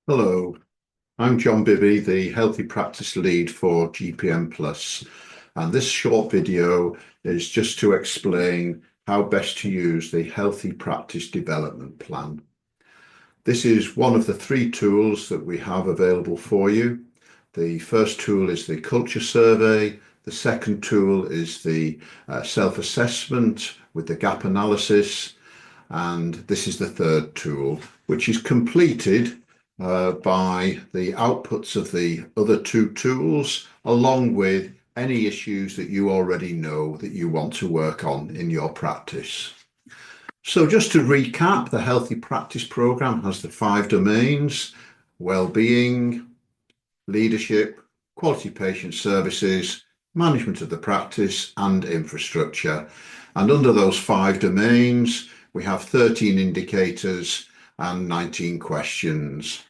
Hello, I'm John Bibby, the Healthy Practice Lead for GPM Plus, and this short video is just to explain how best to use the Healthy Practice Development Plan. This is one of the three tools that we have available for you. The first tool is the culture survey. The second tool is the self-assessment with the gap analysis. And this is the third tool, which is completed by the outputs of the other two tools, along with any issues that you already know that you want to work on in your practice. So just to recap, the Healthy Practice Programme has the 5 domains: well-being, leadership, quality patient services, management of the practice, and infrastructure. And under those 5 domains, we have 13 indicators and 19 questions.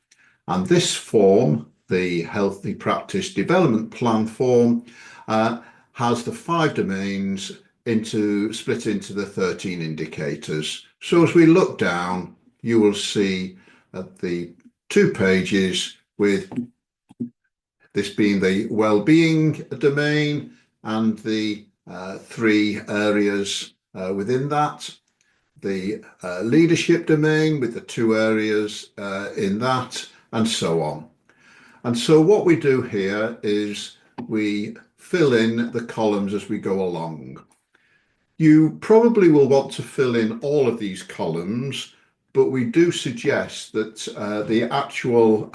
And this form, the Healthy Practice Development Plan form, has the 5 domains split into the 13 indicators. So as we look down, you will see at the 2 pages with this being the well-being domain and the 3 areas within that. The leadership domain with the 2 areas in that, and so on. And so what we do here is we fill in the columns as we go along. You probably will want to fill in all of these columns, but we do suggest that the actual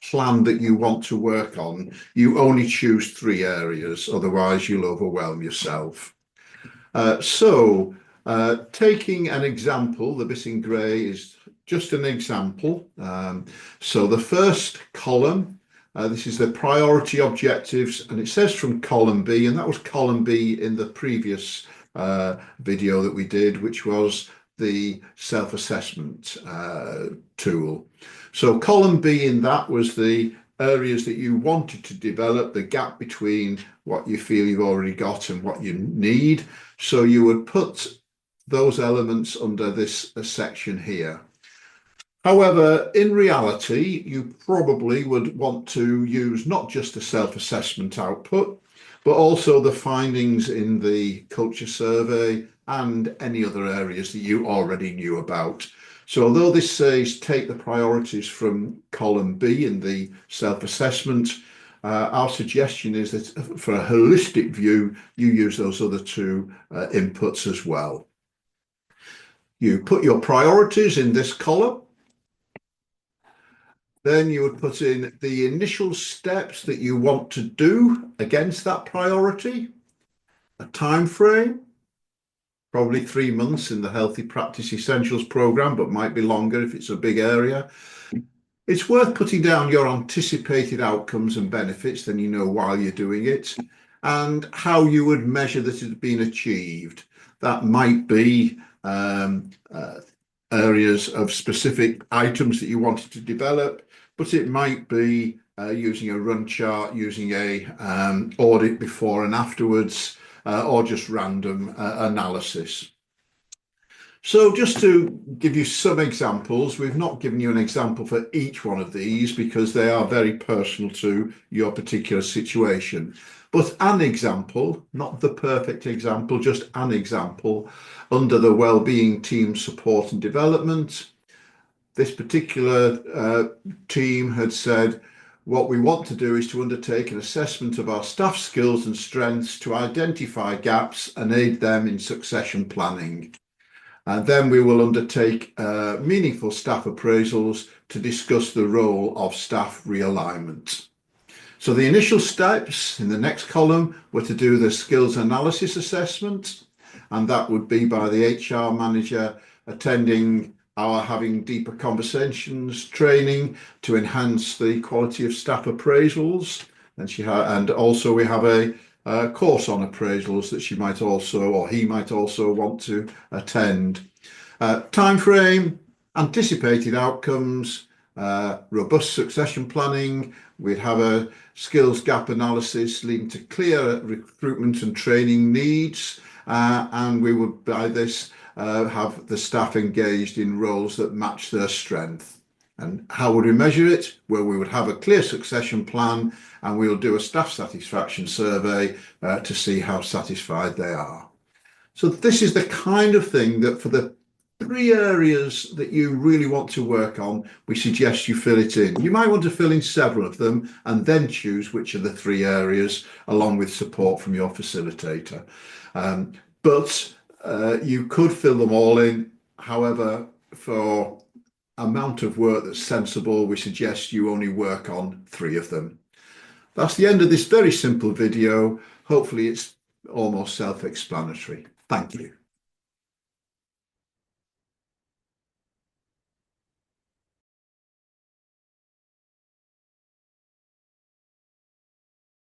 plan that you want to work on, you only choose 3 areas, otherwise you'll overwhelm yourself. Taking an example, the bit in grey is just an example. So the first column, this is the priority objectives, and it says from column B, and that was column B in the previous video that we did, which was the self-assessment tool. So column B in that was the areas that you wanted to develop, the gap between what you feel you've already got and what you need. So you would put those elements under this section here. However, in reality, you probably would want to use not just the self-assessment output, but also the findings in the culture survey and any other areas that you already knew about. So although this says take the priorities from column B in the self-assessment, our suggestion is that for a holistic view, you use those other 2 inputs as well. You put your priorities in this column. Then you would put in the initial steps that you want to do against that priority, a time frame, probably 3 months in the Healthy Practice Essentials program, but might be longer if it's a big area. It's worth putting down your anticipated outcomes and benefits, then you know why you're doing it, and how you would measure that it had been achieved. That might be areas of specific items that you wanted to develop, but it might be using a run chart, using a audit before and afterwards, or just random analysis. So just to give you some examples, we've not given you an example for each one of these because they are very personal to your particular situation. But an example, not the perfect example, just an example, under the Wellbeing Team Support and Development. This particular team had said, what we want to do is to undertake an assessment of our staff skills and strengths to identify gaps and aid them in succession planning. And then we will undertake meaningful staff appraisals to discuss the role of staff realignment. So the initial steps in the next column were to do the skills analysis assessment, and that would be by the HR manager attending our Having Deeper Conversations training to enhance the quality of staff appraisals. And also we have a course on appraisals that she might also, or he might also want to attend. Time frame, anticipated outcomes, robust succession planning. We'd have a skills gap analysis leading to clear recruitment and training needs. And we would, by this, have the staff engaged in roles that match their strength. And how would we measure it? Well, we would have a clear succession plan and we'll do a staff satisfaction survey to see how satisfied they are. So this is the kind of thing that for the 3 areas that you really want to work on, we suggest you fill it in. You might want to fill in several of them and then choose which are the 3 areas along with support from your facilitator. But you could fill them all in. However, for amount of work that's sensible, we suggest you only work on 3 of them. That's the end of this very simple video. Hopefully it's almost self-explanatory. Thank you.